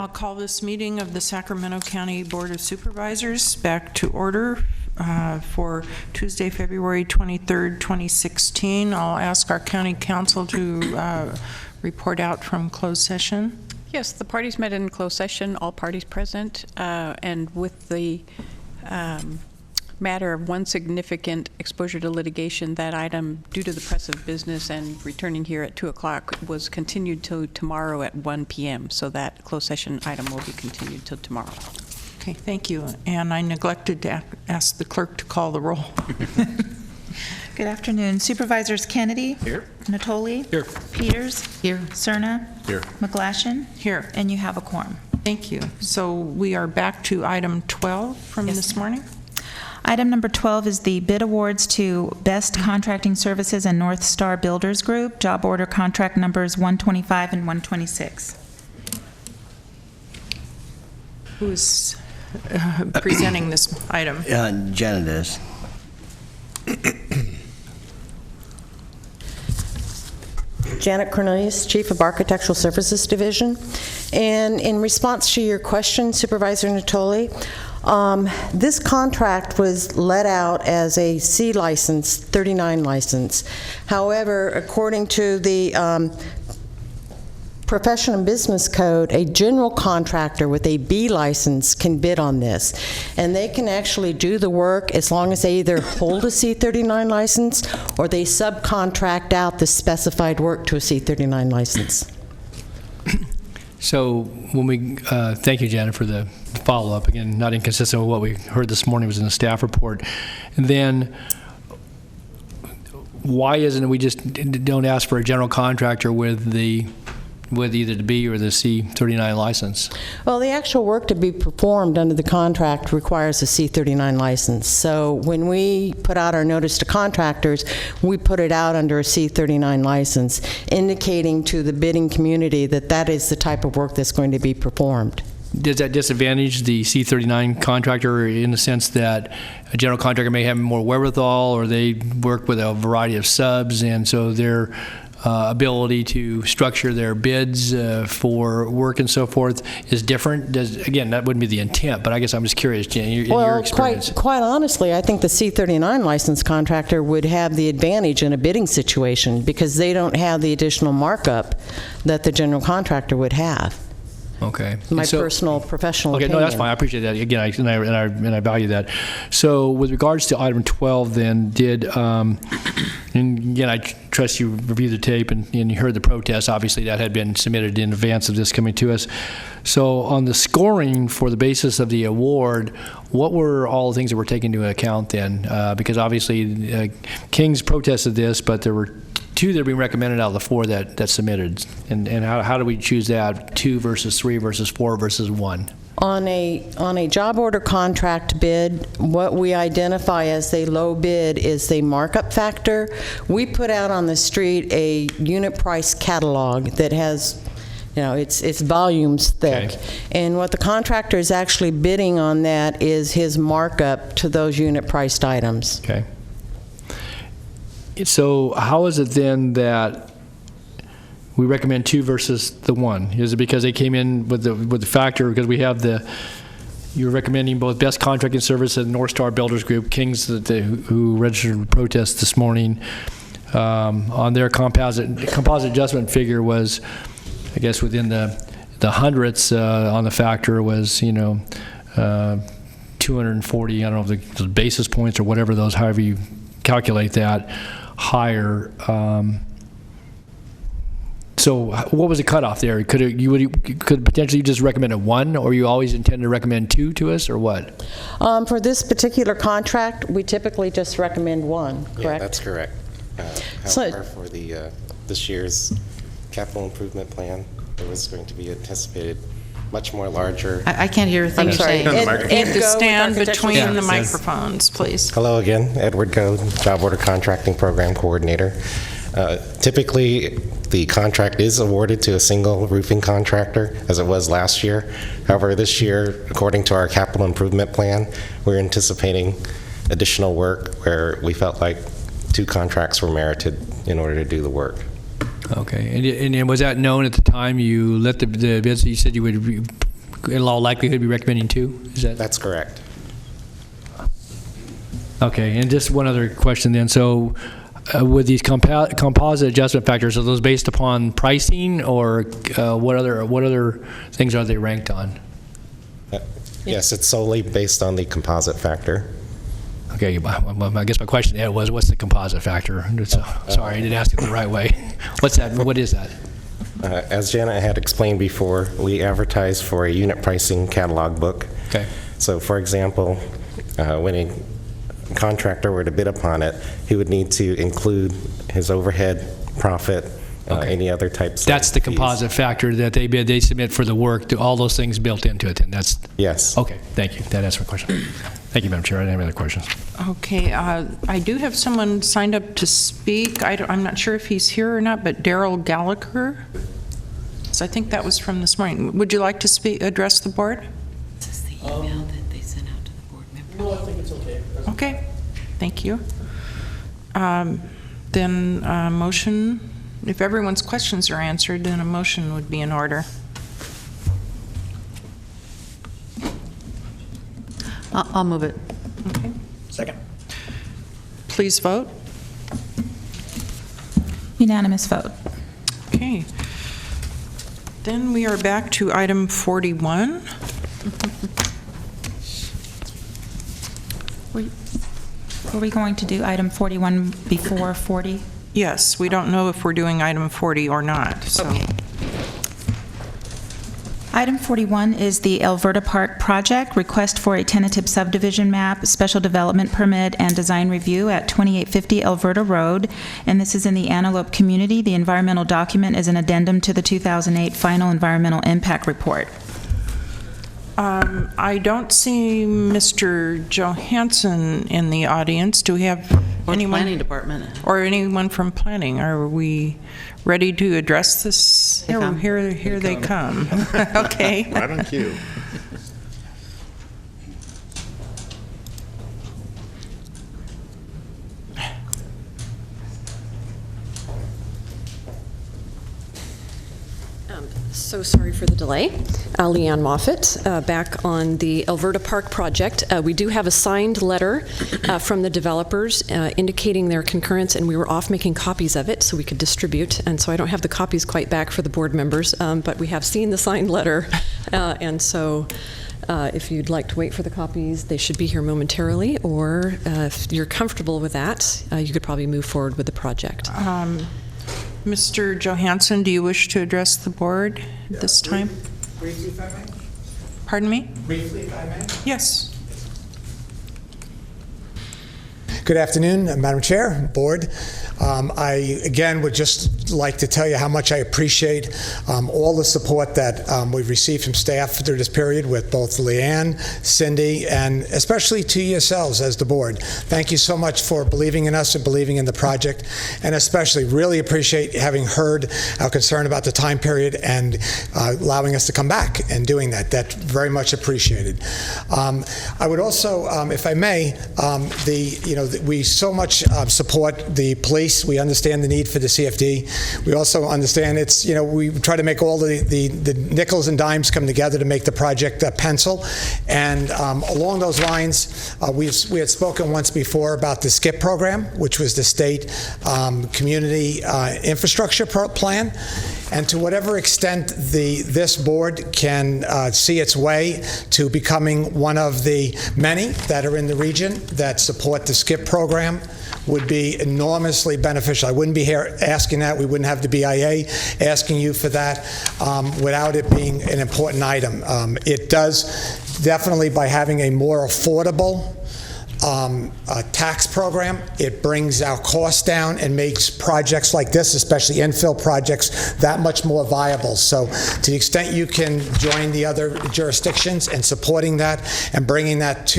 I'll call this meeting of the Sacramento County Board of Supervisors back to order for Tuesday, February 23rd, 2016. I'll ask our county council to report out from closed session. Yes, the parties met in closed session, all parties present, and with the matter of one significant exposure to litigation, that item, due to the press of business and returning here at 2 o'clock, was continued till tomorrow at 1 p.m. So that closed session item will be continued till tomorrow. Okay, thank you. And I neglected to ask the clerk to call the roll. Good afternoon. Supervisors Kennedy? Here. Natoli? Here. Peters? Here. Cerna? Here. McGlashan? Here. And you have a quorum. Thank you. So we are back to item 12 from this morning. Item number 12 is the bid awards to Best Contracting Services and North Star Builders Group, job order contract numbers 125 and 126. Who's presenting this item? Janet is. Janet Cornelius, Chief of Architectural Services Division. And in response to your question, Supervisor Natoli, this contract was let out as a C license, 39 license. However, according to the Profession and Business Code, a general contractor with a B license can bid on this. And they can actually do the work as long as they either hold a C39 license or they subcontract out the specified work to a C39 license. So when we, thank you, Janet, for the follow-up. Again, not inconsistent with what we heard this morning was in the staff report. And then why isn't it we just don't ask for a general contractor with either the B or the C39 license? Well, the actual work to be performed under the contract requires a C39 license. So when we put out our notice to contractors, we put it out under a C39 license, indicating to the bidding community that that is the type of work that's going to be performed. Does that disadvantage the C39 contractor in the sense that a general contractor may have more wherewithal, or they work with a variety of subs, and so their ability to structure their bids for work and so forth is different? Again, that wouldn't be the intent, but I guess I'm just curious, Jen, your experience. Quite honestly, I think the C39 licensed contractor would have the advantage in a bidding situation because they don't have the additional markup that the general contractor would have. Okay. My personal professional opinion. No, that's fine. I appreciate that. Again, and I value that. So with regards to item 12, then, and again, I trust you reviewed the tape and you heard the protest. Obviously, that had been submitted in advance of this coming to us. So on the scoring for the basis of the award, what were all the things that were taken into account then? Because obviously, King's protested this, but there were two that are being recommended out of the four that submitted. And how do we choose that? 2 versus 3 versus 4 versus 1? On a job order contract bid, what we identify as a low bid is the markup factor. We put out on the street a unit price catalog that has, it's volumes thick. Okay. And what the contractor is actually bidding on that is his markup to those unit priced items. Okay. So how is it then that we recommend 2 versus the 1? Is it because they came in with the factor, because we have you're recommending both Best Contracting Service and North Star Builders Group, Kings, who registered protest this morning, on their composite adjustment figure was, I guess, within the hundredths on the factor was, 240, I don't know if the basis points or whatever those, however you calculate that, higher. So what was the cutoff there? Could potentially just recommend a 1, or you always intend to recommend 2 to us, or what? For this particular contract, we typically just recommend 1, correct? Yeah, that's correct. However, for this year's capital improvement plan, there was going to be anticipated much more larger. I can't hear a thing you're saying. Need to stand between the microphones, please. Hello again, Edward Goad, Job Order Contracting Program Coordinator. Typically, the contract is awarded to a single roofing contractor, as it was last year. However, this year, according to our capital improvement plan, we're anticipating additional work where we felt like 2 contracts were merited in order to do the work. Okay, and was that known at the time you let the bids? You said you would in all likelihood be recommending 2? Is that? That's correct. Okay, and just one other question then. So with these composite adjustment factors, are those based upon pricing, or what other things are they ranked on? Yes, it's solely based on the composite factor. Okay, I guess my question was, what's the composite factor? Sorry, I didn't ask it the right way. What's that? What is that? As Janet had explained before, we advertise for a unit pricing catalog book. Okay. So, for example, when a contractor were to bid upon it, he would need to include his overhead, profit, any other types. That's of the fees. composite factor that they submit for the work. All those things built into it. And that's Yes. okay. Thank you. That answers my question. Thank you, Madam Chair. I didn't have any other questions. Okay, I do have someone signed up to speak. I'm not sure if he's here or not, but Daryl Gallagher. So I think that was from this morning. Would you like to address the board? This is the email that they sent out to the board members. No, I think it's okay. Okay, thank you. Then motion, if everyone's questions are answered, then a motion would be in order. I'll move it. Okay. Second. Please vote. Unanimous vote. Okay. Then we are back to item 41. Were we going to do item 41 before 40? Yes, we don't know if we're doing item 40 or not, so. Okay. Item 41 is the Alberta Park project, request for a tentative subdivision map, special development permit, and design review at 2850 Alberta Road, and this is in the Antelope community. The environmental document is an addendum to the 2008 final environmental impact report. I don't see Mr. Johansson in the audience. Do we have Or anyone? planning department. Or anyone from planning? Are we ready to address this? They come. Here they come. Okay. Right on cue. So sorry for the delay. Leanne Moffett, back on the Alberta Park project. We do have a signed letter from the developers indicating their concurrence, and we were off making copies of it so we could distribute. And so I don't have the copies quite back for the board members, but we have seen the signed letter. And so if you'd like to wait for the copies, they should be here momentarily, or if you're comfortable with that, you could probably move forward with the project. Mr. Johansson, do you wish to address the board at this time? Briefly, if I may? Pardon me? Briefly, if I may? Yes. Good afternoon, Madam Chair, Board. I, again, would just like to tell you how much I appreciate all the support that we've received from staff through this period with both Leanne, Cindy, and especially to yourselves as the board. Thank you so much for believing in us and believing in the project, and especially really appreciate having heard our concern about the time period and allowing us to come back and doing that. That's very much appreciated. I would also, if I may, we so much support the police. We understand the need for the CFD. We also understand it's, we try to make all the nickels and dimes come together to make the project pencil. And along those lines, we had spoken once before about the SKIP program, which was the state community infrastructure plan. And to whatever extent this board can see its way to becoming one of the many that are in the region that support the SKIP program would be enormously beneficial. I wouldn't be here asking that. We wouldn't have the BIA asking you for that without it being an important item. It does definitely, by having a more affordable tax program, it brings our costs down and makes projects like this, especially infill projects, that much more viable. So to the extent you can join the other jurisdictions in supporting that and bringing that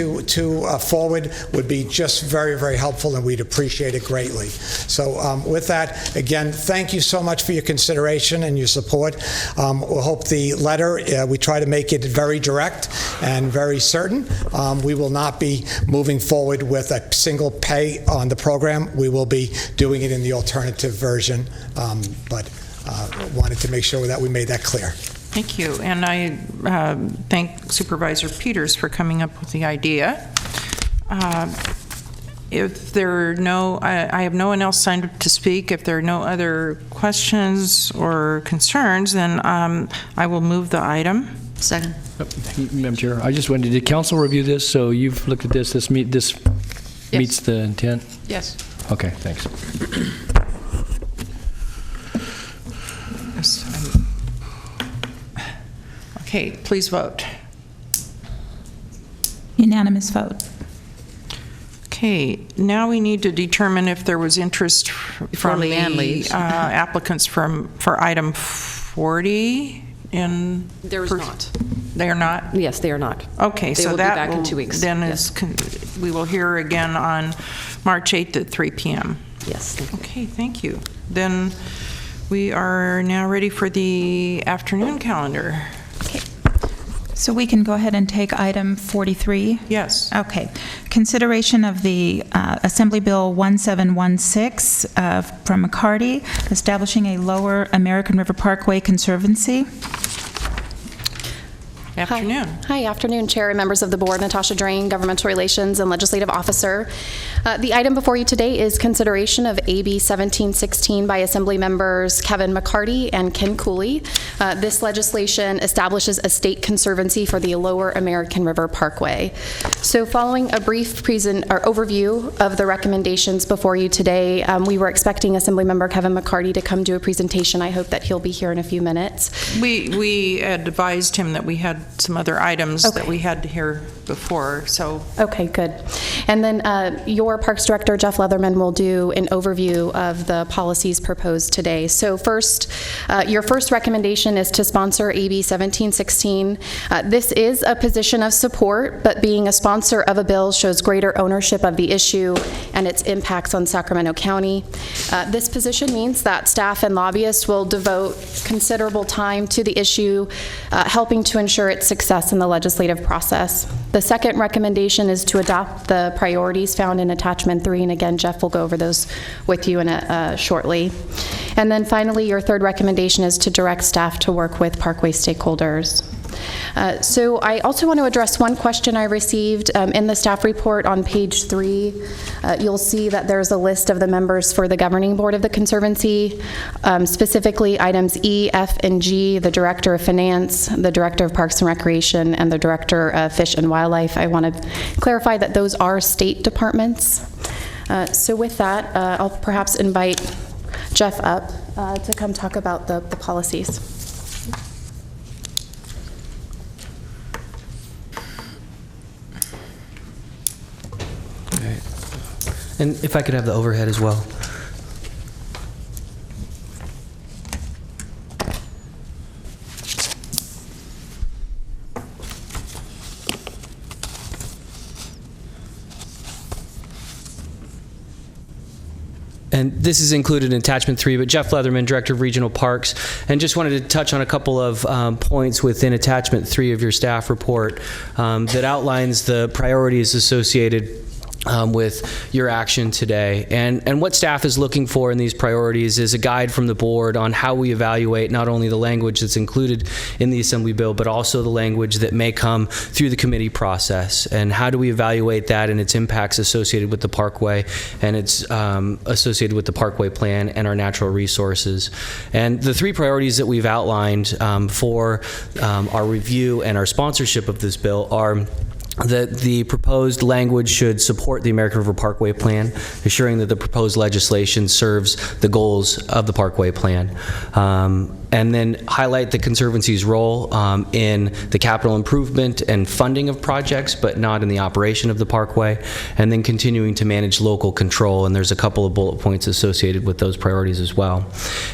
forward would be just very, very helpful, and we'd appreciate it greatly. So with that, again, thank you so much for your consideration and your support. We hope the letter, we try to make it very direct and very certain. We will not be moving forward with a single pay on the program. We will be doing it in the alternative version, but wanted to make sure that we made that clear. Thank you. And I thank Supervisor Peters for coming up with the idea. If there are no, I have no one else signed up to speak. If there are no other questions or concerns, then I will move the item. Second. Madam Chair, I just wanted, did council review this? So you've looked at this, this meets the intent? Yes. Okay, thanks. Okay, please vote. Unanimous vote. Okay, now we need to determine if there was interest from Leanne the leaves. applicants for item 40 in... There is not. They are not? Yes, they are not. Okay, They so will be that back in will 2 weeks. then Yes. we will hear again on March 8th at 3 p.m. Yes. Okay, thank you. Then we are now ready for the afternoon calendar. So we can go ahead and take item 43? Yes. Okay. Consideration of the Assembly Bill 1716 from McCarty, establishing a Lower American River Parkway Conservancy. Afternoon. Hi, afternoon, Chair and members of the board. Natasha Drain, Governmental Relations and Legislative Officer. The item before you today is consideration of AB 1716 by Assembly members Kevin McCarty and Ken Cooley. This legislation establishes a state conservancy for the Lower American River Parkway. So following a brief overview of the recommendations before you today, we were expecting Assembly member Kevin McCarty to come do a presentation. I hope that he'll be here in a few minutes. We advised him that we had some other items Okay. that we had to hear before, so. Okay, good. And then your Parks Director, Jeff Leatherman, will do an overview of the policies proposed today. So first, your first recommendation is to sponsor AB 1716. This is a position of support, but being a sponsor of a bill shows greater ownership of the issue and its impacts on Sacramento County. This position means that staff and lobbyists will devote considerable time to the issue, helping to ensure its success in the legislative process. The second recommendation is to adopt the priorities found in Attachment 3, and again, Jeff will go over those with you shortly. And then finally, your third recommendation is to direct staff to work with Parkway stakeholders. So I also want to address one question I received in the staff report on page 3. You'll see that there's a list of the members for the governing board of the Conservancy, specifically items E, F, and G, the Director of Finance, the Director of Parks and Recreation, and the Director of Fish and Wildlife. I want to clarify that those are state departments. So with that, I'll perhaps invite Jeff up to come talk about the policies. And if I could have the overhead as well. And this is included in Attachment 3, but Jeff Leatherman, Director of Regional Parks, and just wanted to touch on a couple of points within Attachment 3 of your staff report that outlines the priorities associated with your action today. And what staff is looking for in these priorities is a guide from the board on how we evaluate not only the language that's included in the Assembly bill, but also the language that may come through the committee process. And how do we evaluate that and its impacts associated with the Parkway and its associated with the Parkway Plan and our natural resources. And the three priorities that we've outlined for our review and our sponsorship of this bill are that the proposed language should support the American River Parkway Plan, assuring that the proposed legislation serves the goals of the Parkway Plan. And then highlight the Conservancy's role in the capital improvement and funding of projects, but not in the operation of the Parkway. And then continuing to manage local control, and there's a couple of bullet points associated with those priorities as well.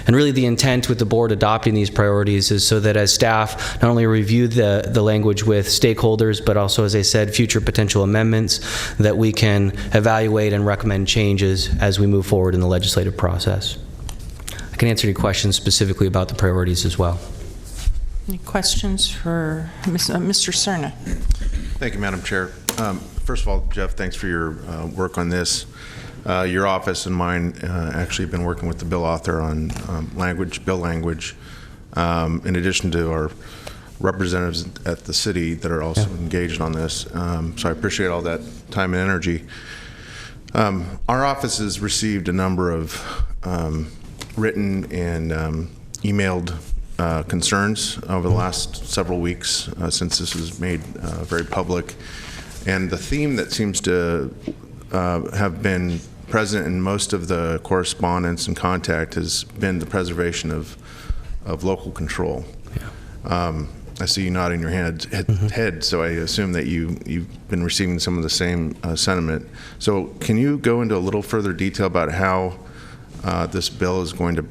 And really the intent with the board adopting these priorities is so that as staff not only review the language with stakeholders, but also, as I said, future potential amendments, that we can evaluate and recommend changes as we move forward in the legislative process. I can answer any questions specifically about the priorities as well. Any questions for Mr. Cerna? Thank you, Madam Chair. First of all, Jeff, thanks for your work on this. Your office and mine actually have been working with the bill author on bill language. in addition to our representatives at the city that are also engaged on this. So I appreciate all that time and energy. Our office has received a number of written and emailed concerns over the last several weeks since this was made very public. And the theme that seems to have been present in most of the correspondence and contact has been the preservation of local control. I see you nodding your head, so I assume that you've been receiving some of the same sentiment. So can you go into a little further detail about how this bill is going to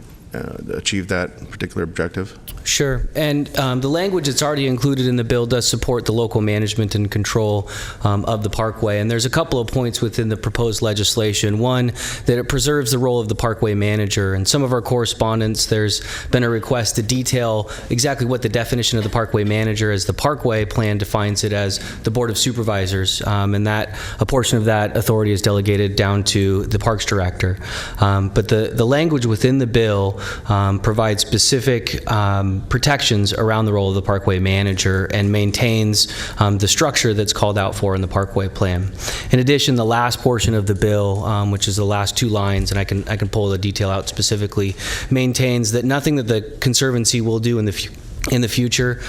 achieve that particular objective? Sure. And the language that's already included in the bill does support the local management and control of the parkway. And there's a couple of points within the proposed legislation. One, that it preserves the role of the parkway manager. In some of our correspondence, there's been a request to detail exactly what the definition of the parkway manager is. The parkway plan defines it as the Board of Supervisors, and that a portion of that authority is delegated down to the Parks Director. But the language within the bill provides specific protections around the role of the parkway manager and maintains the structure that's called out for in the parkway plan. In addition, the last portion of the bill, which is the last two lines, and I can pull the detail out specifically, maintains that nothing that the Conservancy will do in the future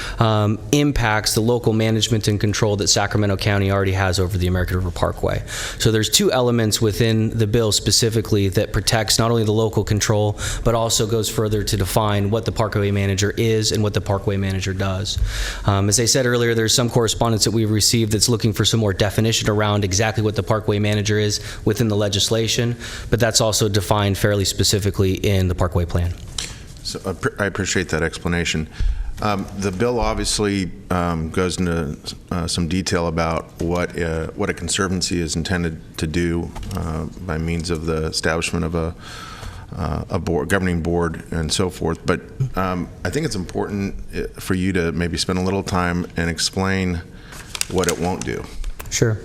impacts the local management and control that Sacramento County already has over the American River Parkway. So there's two elements within the bill specifically that protects not only the local control, but also goes further to define what the parkway manager is and what the parkway manager does. As I said earlier, there's some correspondence that we've received that's looking for some more definition around exactly what the parkway manager is within the legislation, but that's also defined fairly specifically in the parkway plan. So I appreciate that explanation. The bill obviously goes into some detail about what a conservancy is intended to do by means of the establishment of a board, governing board, and so forth. But I think it's important for you to maybe spend a little time and explain what it won't do. Sure.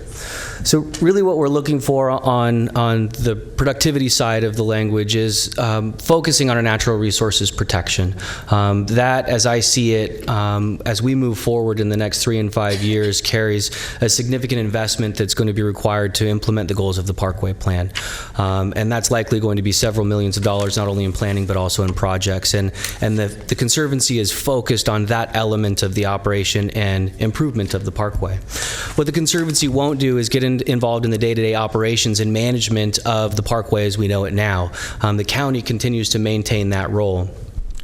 So really what we're looking for on the productivity side of the language is focusing on our natural resources protection. That, as I see it, as we move forward in the next 3 and 5 years, carries a significant investment that's going to be required to implement the goals of the Parkway Plan. And that's likely going to be several millions of dollars, not only in planning, but also in projects. And the Conservancy is focused on that element of the operation and improvement of the Parkway. What the Conservancy won't do is get involved in the day-to-day operations and management of the Parkway as we know it now. The county continues to maintain that role.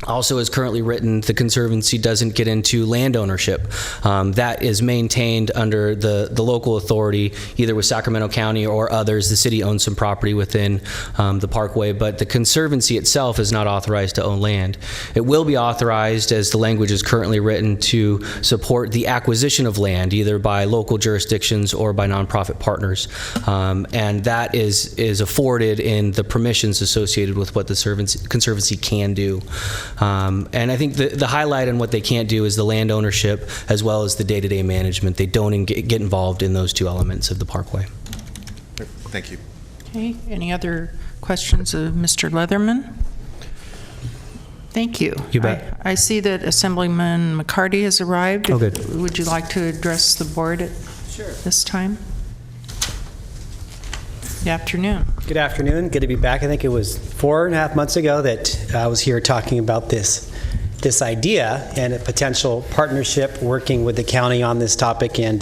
Also, as currently written, the Conservancy doesn't get into land ownership. That is maintained under the local authority, either with Sacramento County or others. The city owns some property within the Parkway, but the Conservancy itself is not authorized to own land. It will be authorized, as the language is currently written, to support the acquisition of land, either by local jurisdictions or by nonprofit partners. And that is afforded in the permissions associated with what the Conservancy can do. And I think the highlight on what they can't do is the land ownership as well as the day-to-day management. They don't get involved in those two elements of the Parkway. Thank you. Okay, any other questions of Mr. Leatherman? Thank you. You bet. I see that Assemblyman McCarty has arrived. Oh, good. Would you like to address the board at this time? Good afternoon. Good afternoon. Good to be back. I think it was 4.5 months ago that I was here talking about this idea and a potential partnership working with the county on this topic. And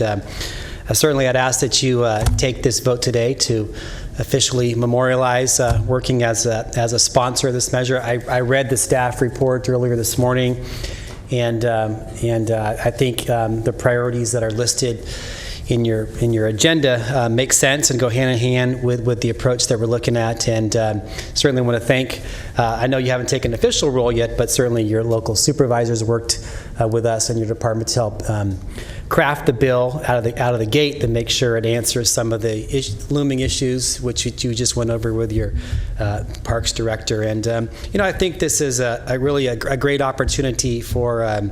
certainly I'd ask that you take this vote today to officially memorialize working as a sponsor of this measure. I read the staff report earlier this morning, and I think the priorities that are listed in your agenda make sense and go hand in hand with the approach that we're looking at. And certainly want to thank, I know you haven't taken an official role yet, but certainly your local supervisors worked with us and your department to help craft the bill out of the gate to make sure it answers some of the looming issues which you just went over with your Parks Director. And I think this is really a great opportunity for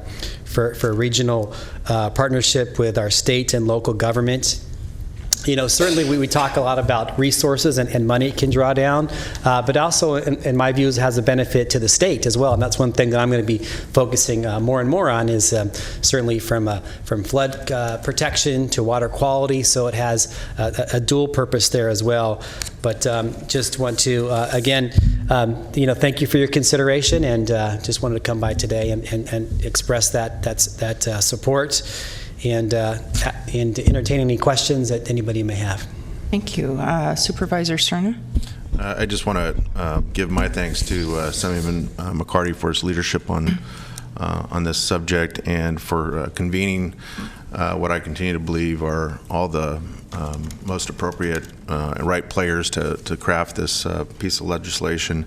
regional partnership with our state and local government. certainly we talk a lot about resources and money it can draw down, but also, in my views, has a benefit to the state as well. And that's one thing that I'm going to be focusing more and more on is certainly from flood protection to water quality. So it has a dual purpose there as well. But just want to, again, thank you for your consideration, and just wanted to come by today and express that support and entertain any questions that anybody may have. Thank you. Supervisor Cerna? I just want to give my thanks to Assemblyman McCarty for his leadership on this subject and for convening what I continue to believe are all the most appropriate and right players to craft this piece of legislation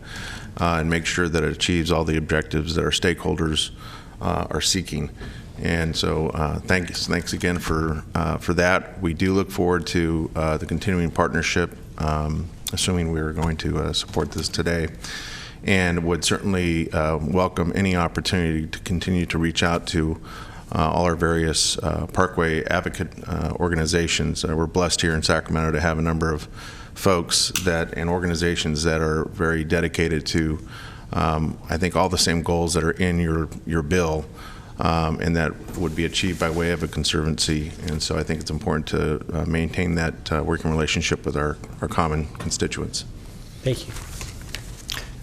and make sure that it achieves all the objectives that our stakeholders are seeking. And so thanks again for that. We do look forward to the continuing partnership, assuming we are going to support this today, and would certainly welcome any opportunity to continue to reach out to all our various Parkway advocate organizations. We're blessed here in Sacramento to have a number of folks and organizations that are very dedicated to, I think, all the same goals that are in your bill. And that would be achieved by way of a conservancy. And so I think it's important to maintain that working relationship with our common constituents. Thank you.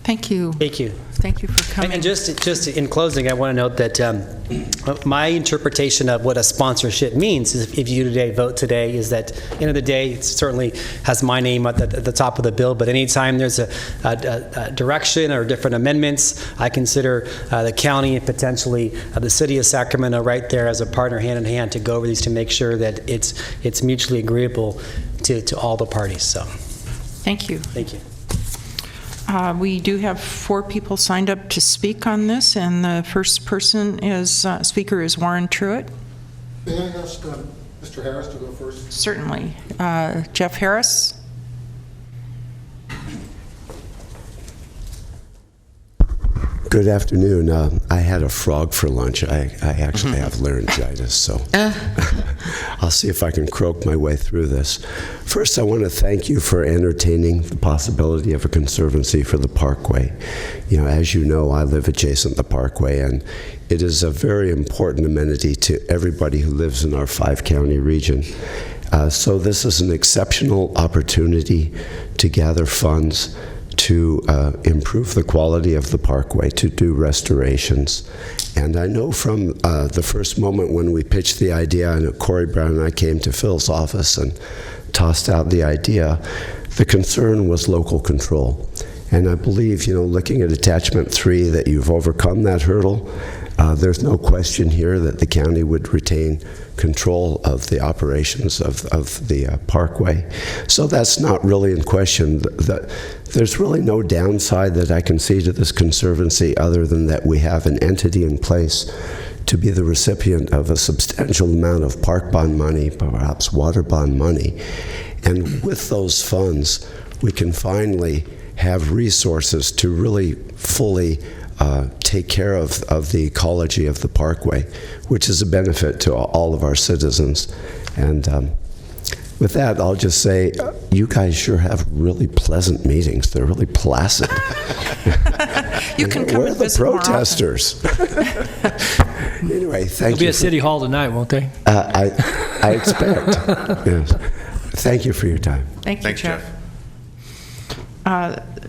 Thank you. Thank you. Thank you for coming. And just in closing, I want to note that my interpretation of what a sponsorship means is if you vote today is that at the end of the day, it certainly has my name at the top of the bill, but anytime there's a direction or different amendments, I consider the county and potentially the city of Sacramento right there as a partner hand in hand to go over these to make sure that it's mutually agreeable to all the parties. So, thank you. Thank you. We do have 4 people signed up to speak on this, and the first speaker is Warren Truitt. May I ask Mr. Harris to go first? Certainly. Jeff Harris? Good afternoon. I had a frog for lunch. I actually have laryngitis, so I'll see if I can croak my way through this. First, I want to thank you for entertaining the possibility of a conservancy for the Parkway. As you know, I live adjacent to the Parkway, and it is a very important amenity to everybody who lives in our 5-county region. So this is an exceptional opportunity to gather funds to improve the quality of the Parkway, to do restorations. And I know from the first moment when we pitched the idea, and Corey Brown and I came to Phil's office and tossed out the idea, the concern was local control. And I believe, looking at attachment 3, that you've overcome that hurdle. There's no question here that the county would retain control of the operations of the Parkway. So that's not really in question. There's really no downside that I can see to this conservancy other than that we have an entity in place to be the recipient of a substantial amount of park bond money, perhaps water bond money. And with those funds, we can finally have resources to really fully take care of the ecology of the Parkway, which is a benefit to all of our citizens. And with that, I'll just say, you guys sure have really pleasant meetings. They're really placid. You can come Where are and the visit more often. protesters? Anyway, thank They'll you. be at City Hall tonight, won't they? I expect. Yes. Thank you for your time. Thank you, Thanks, Jeff.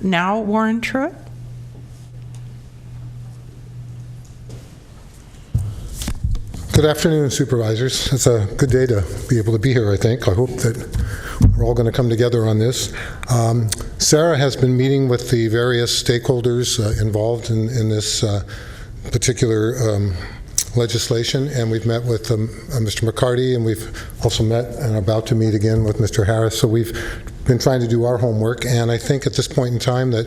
Now, Warren Truitt? Good afternoon, Supervisors. It's a good day to be able to be here, I think. I hope that we're all going to come together on this. Sarah has been meeting with the various stakeholders involved in this particular legislation, and we've met with Mr. McCarty, and we've also met and are about to meet again with Mr. Harris. So we've been trying to do our homework, and I think at this point in time that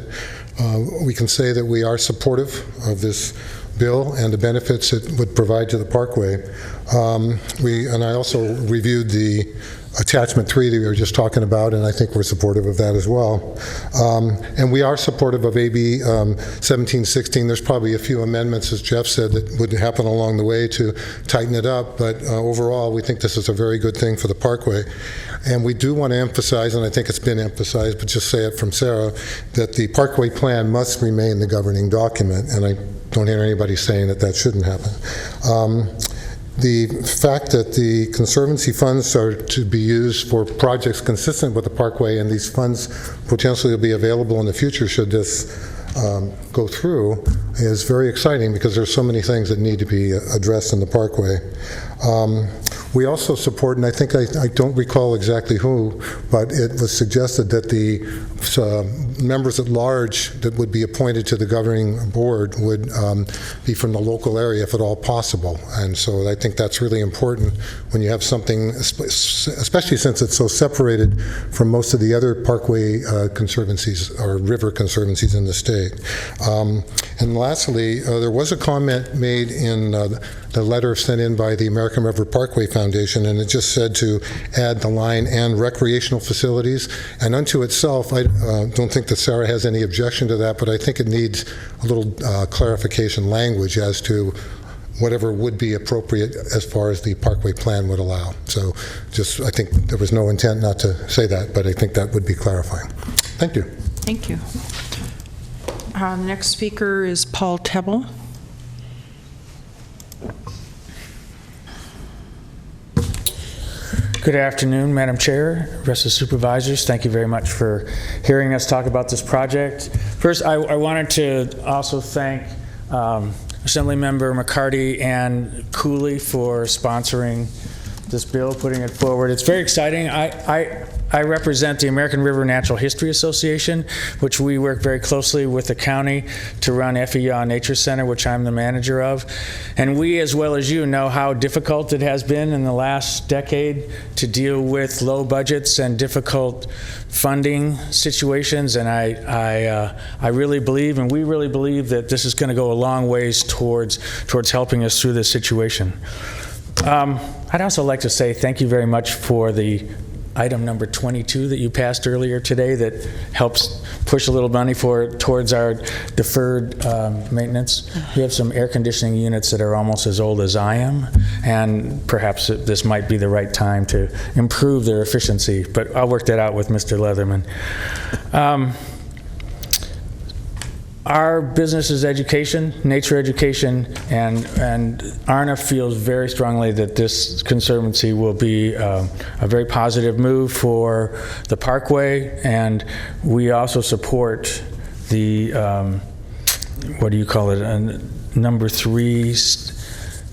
we can say that we are supportive of this bill and the benefits it would provide to the Parkway. And I also reviewed the attachment 3 that we were just talking about, and I think we're supportive of that as well. And we are supportive of AB 1716. There's probably a few amendments, as Jeff said, that would happen along the way to tighten it up, but overall, we think this is a very good thing for the Parkway. And we do want to emphasize, and I think it's been emphasized, but just say it from Sarah, that the Parkway plan must remain the governing document, and I don't hear anybody saying that that shouldn't happen. The fact that the Conservancy funds are to be used for projects consistent with the Parkway, and these funds potentially will be available in the future should this go through, is very exciting because there's so many things that need to be addressed in the Parkway. We also support, and I think I don't recall exactly who, but it was suggested that the members at large that would be appointed to the governing board would be from the local area if at all possible. And so I think that's really important when you have something, especially since it's so separated from most of the other Parkway conservancies or river conservancies in the state. And lastly, there was a comment made in the letter sent in by the American River Parkway Foundation, and it just said to add the line "and recreational facilities." And unto itself, I don't think that Sarah has any objection to that, but I think it needs a little clarification language as to whatever would be appropriate as far as the Parkway plan would allow. So just, I think there was no intent not to say that, but I think that would be clarifying. Thank you. Thank you. The next speaker is Paul Tebble. Good afternoon, Madam Chair, rest of the supervisors. Thank you very much for hearing us talk about this project. First, I wanted to also thank Assemblymember McCarty and Cooley for sponsoring this bill, putting it forward. It's very exciting. I represent the American River Natural History Association, which we work very closely with the county to run FEA Nature Center, which I'm the manager of. And we, as well as you, know how difficult it has been in the last decade to deal with low budgets and difficult funding situations. And I really believe, and we really believe, that this is going to go a long ways towards helping us through this situation. I'd also like to say thank you very much for the item number 22 that you passed earlier today that helps push a little money towards our deferred maintenance. We have some air conditioning units that are almost as old as I am, and perhaps this might be the right time to improve their efficiency, but I'll work that out with Mr. Leatherman. Our business is education, nature education, and ARNA feels very strongly that this conservancy will be a very positive move for the Parkway, and we also support the, what do you call it, number 3,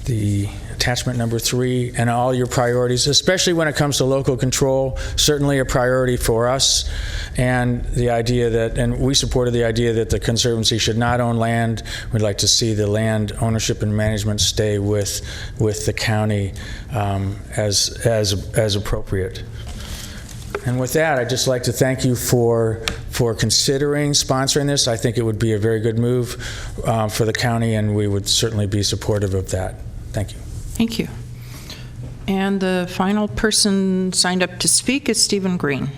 the attachment number 3, and all your priorities, especially when it comes to local control, certainly a priority for us. And the idea that, and we supported the idea that the Conservancy should not own land. We'd like to see the land ownership and management stay with the county as appropriate. And with that, I'd just like to thank you for considering sponsoring this. I think it would be a very good move for the county, and we would certainly be supportive of that. Thank you. Thank you. And the final person signed up to speak is Stephen Green.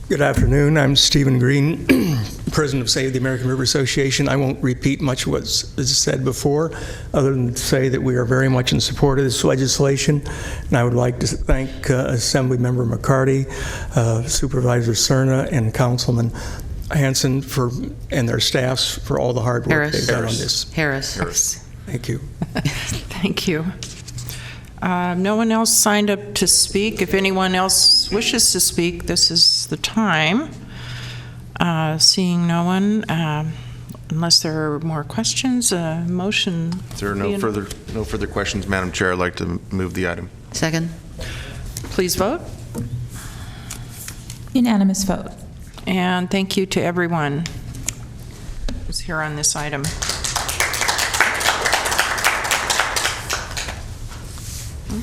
Good afternoon. I'm Stephen Green, President of Save the American River Association. I won't repeat much of what's said before, other than to say that we are very much in support of this legislation. And I would like to thank Assemblymember McCarty, Supervisor Cerna, and Councilman Hanson and their staffs for all the hard work they've done on this. Harris. Thank you. Thank you. No one else signed up to speak. If anyone else wishes to speak, this is the time. Seeing no one, unless there are more questions, motion. If there are no further questions, Madam Chair, I'd like to move the item. Second. Please vote. Unanimous vote. And thank you to everyone who's here on this item.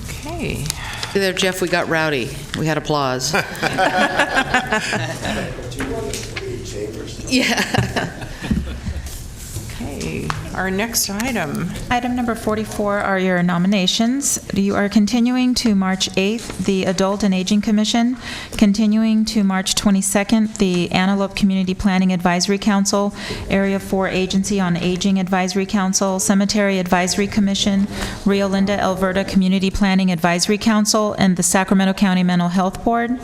Okay. See there, Jeff, we got rowdy. We had applause. Yeah. Okay. our next item. Item number 44 are your nominations. You are continuing to March 8th, the Adult and Aging Commission, continuing to March 22nd, the Antelope Community Planning Advisory Council, Area 4 Agency on Aging Advisory Council, Cemetery Advisory Commission, Rio Linda Alberta Community Planning Advisory Council, and the Sacramento County Mental Health Board.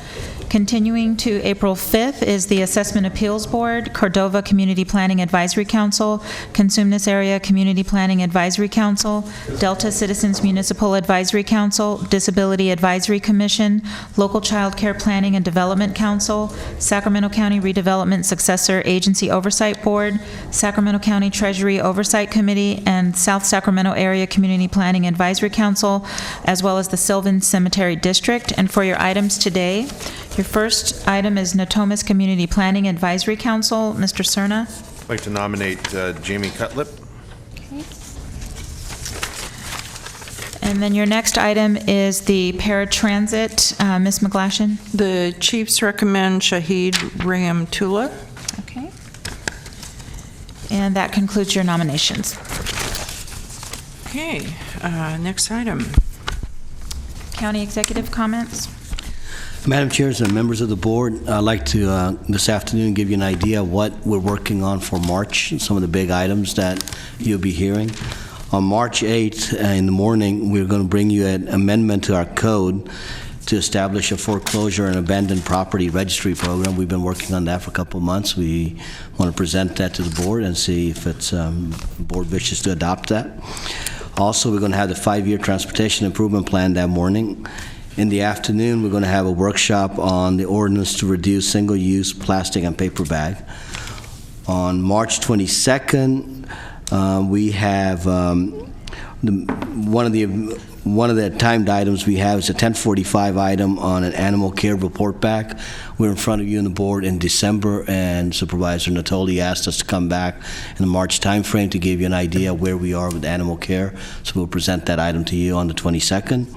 Continuing to April 5th is the Assessment Appeals Board, Cordova Community Planning Advisory Council, Consumnes Area Community Planning Advisory Council, Delta Citizens Municipal Advisory Council, Disability Advisory Commission, Local Child Care Planning and Development Council, Sacramento County Redevelopment Successor Agency Oversight Board, Sacramento County Treasury Oversight Committee, and South Sacramento Area Community Planning Advisory Council, as well as the Sylvan Cemetery District. And for your items today, your first item is Natomas Community Planning Advisory Council. Mr. Cerna. I'd like to nominate Jamie Cutlip. And then your next item is the paratransit. Ms. McGlashan. The Chiefs recommend Shahid Rahimtullah. Okay. And that concludes your nominations. Okay, next item. County executive comments. Madam Chair and members of the board, I'd like to this afternoon give you an idea of what we're working on for March, some of the big items that you'll be hearing. On March 8th in the morning, we're going to bring you an amendment to our code to establish a foreclosure and abandoned property registry program. We've been working on that for a couple of months. We want to present that to the board and see if it's the board wishes to adopt that. Also, we're going to have the 5-year transportation improvement plan that morning. In the afternoon, we're going to have a workshop on the ordinance to reduce single-use plastic and paper bag. On March 22nd, we have one of the timed items we have is a 1045 item on an animal care report back. We're in front of you on the board in December, and Supervisor Natoli asked us to come back in the March timeframe to give you an idea of where we are with animal care. So we'll present that item to you on the 22nd.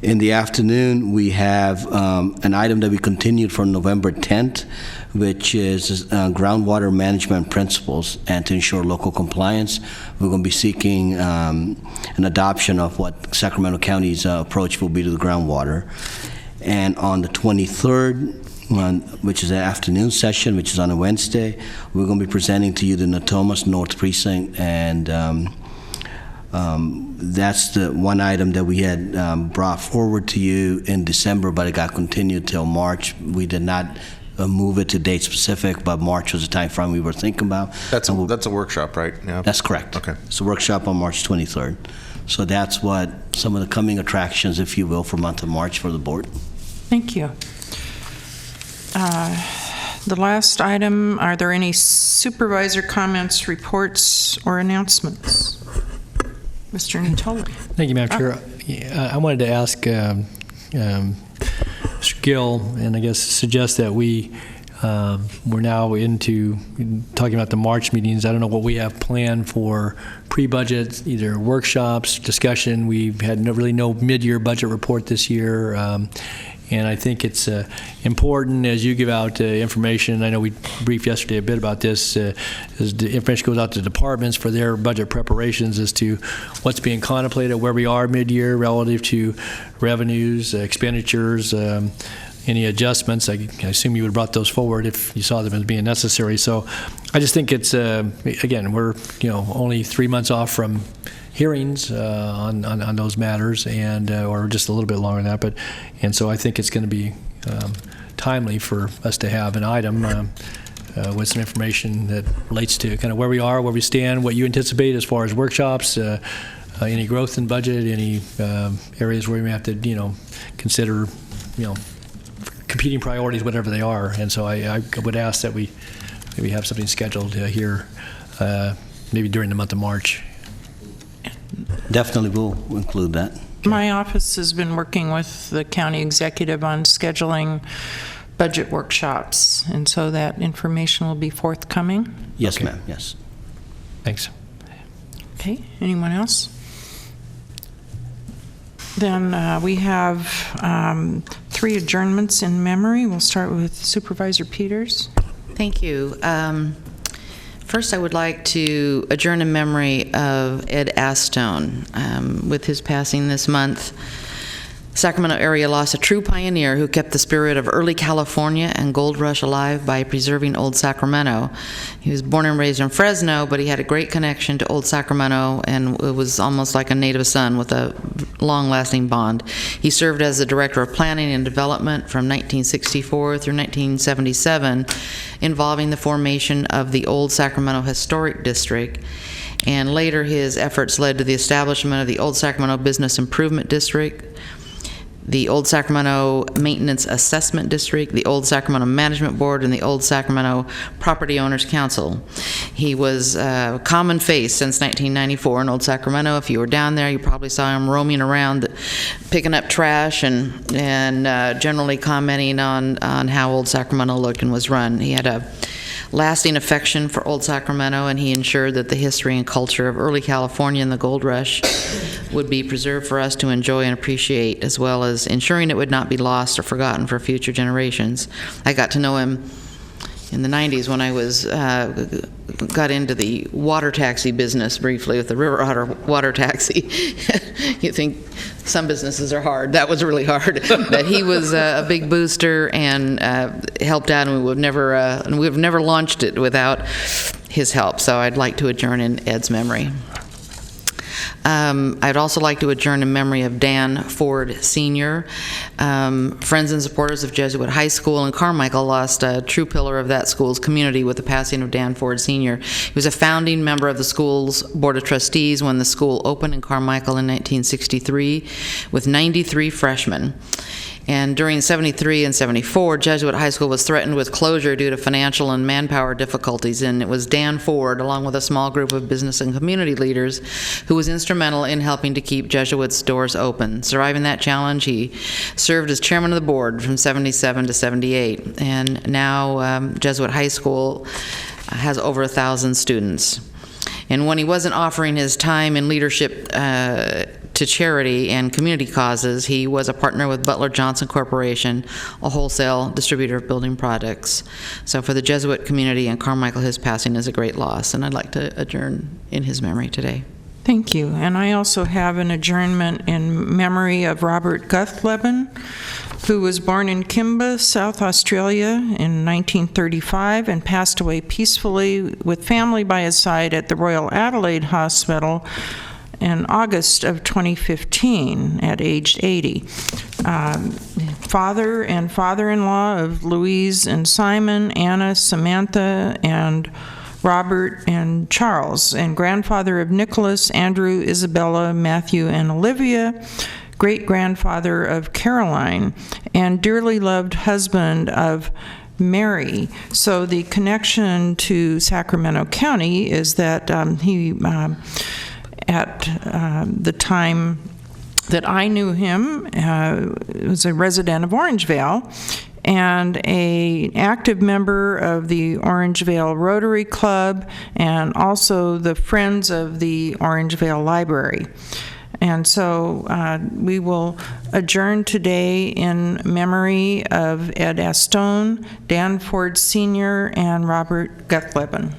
In the afternoon, we have an item that we continued from November 10th, which is groundwater management principles, and to ensure local compliance. We're going to be seeking an adoption of what Sacramento County's approach will be to the groundwater. And on the 23rd, which is an afternoon session, which is on a Wednesday, we're going to be presenting to you the Natomas North Precinct, and that's the one item that we had brought forward to you in December, but it got continued till March. We did not move it to date specific, but March was the time frame we were thinking about. That's a workshop, right? Yeah. That's correct. Okay. It's a workshop on March 23rd. So that's what some of the coming attractions, if you will, for month of March for the board. Thank you. The last item, are there any supervisor comments, reports, or announcements? Mr. Natoli. Thank you, Madam Chair. I wanted to ask Mr. Gill, and I guess suggest that we're now into talking about the March meetings. I don't know what we have planned for pre-budget, either workshops, discussion. We've had really no mid-year budget report this year. And I think it's important as you give out information. I know we briefed yesterday a bit about this, as the information goes out to departments for their budget preparations as to what's being contemplated, where we are mid-year relative to revenues, expenditures, any adjustments. I assume you would have brought those forward if you saw them as being necessary. So I just think it's, again, we're only 3 months off from hearings on those matters, and or just a little bit longer than that. And so I think it's going to be timely for us to have an item with some information that relates to kind of where we are, where we stand, what you anticipate as far as workshops, any growth in budget, any areas where we may have to consider competing priorities, whatever they are. And so I would ask that we maybe have something scheduled here maybe during the month of March. Definitely will include that. My office has been working with the county executive on scheduling budget workshops, and so that information will be forthcoming. Yes, ma'am. Yes. Thanks. Okay. Anyone else? Then we have 3 adjournments in memory. We'll start with Supervisor Peters. Thank you. First, I would like to adjourn in memory of Ed Astone. With his passing this month, Sacramento area lost a true pioneer who kept the spirit of early California and gold rush alive by preserving Old Sacramento. He was born and raised in Fresno, but he had a great connection to Old Sacramento, and it was almost like a native son with a long-lasting bond. He served as the Director of Planning and Development from 1964 through 1977, involving the formation of the Old Sacramento Historic District. And later, his efforts led to the establishment of the Old Sacramento Business Improvement District, the Old Sacramento Maintenance Assessment District, the Old Sacramento Management Board, and the Old Sacramento Property Owners Council. He was a common face since 1994 in Old Sacramento. If you were down there, you probably saw him roaming around, picking up trash and generally commenting on how Old Sacramento looked and was run. He had a lasting affection for Old Sacramento, and he ensured that the history and culture of early California and the gold rush would be preserved for us to enjoy and appreciate, as well as ensuring it would not be lost or forgotten for future generations. I got to know him in the 90s when I got into the water taxi business briefly with the River Otter water taxi. You think some businesses are hard. That was really hard. But he was a big booster and helped out, and we've never launched it without his help. So I'd like to adjourn in Ed's memory. I'd also like to adjourn in memory of Dan Ford Sr. Friends and supporters of Jesuit High School in Carmichael lost a true pillar of that school's community with the passing of Dan Ford Sr. He was a founding member of the school's Board of Trustees when the school opened in Carmichael in 1963 with 93 freshmen. And during 73 and 74, Jesuit High School was threatened with closure due to financial and manpower difficulties, and it was Dan Ford, along with a small group of business and community leaders, who was instrumental in helping to keep Jesuit's doors open. Surviving that challenge, he served as chairman of the board from 77 to 78, and now Jesuit High School has over 1,000 students. And when he wasn't offering his time and leadership to charity and community causes, he was a partner with Butler Johnson Corporation, a wholesale distributor of building products. So for the Jesuit community in Carmichael, his passing is a great loss, and I'd like to adjourn in his memory today. Thank you. And I also have an adjournment in memory of Robert Guthleben, who was born in Kimba, South Australia in 1935 and passed away peacefully with family by his side at the Royal Adelaide Hospital in August of 2015 at age 80. Father and father-in-law of Louise and Simon, Anna, Samantha, and Robert and Charles, and grandfather of Nicholas, Andrew, Isabella, Matthew, and Olivia, great-grandfather of Caroline, and dearly loved husband of Mary. So the connection to Sacramento County is that he, at the time that I knew him, was a resident of Orangevale, and an active member of the Orangevale Rotary Club, and also the Friends of the Orangevale Library. And so we will adjourn today in memory of Ed Astone, Dan Ford Sr., and Robert Guthleben.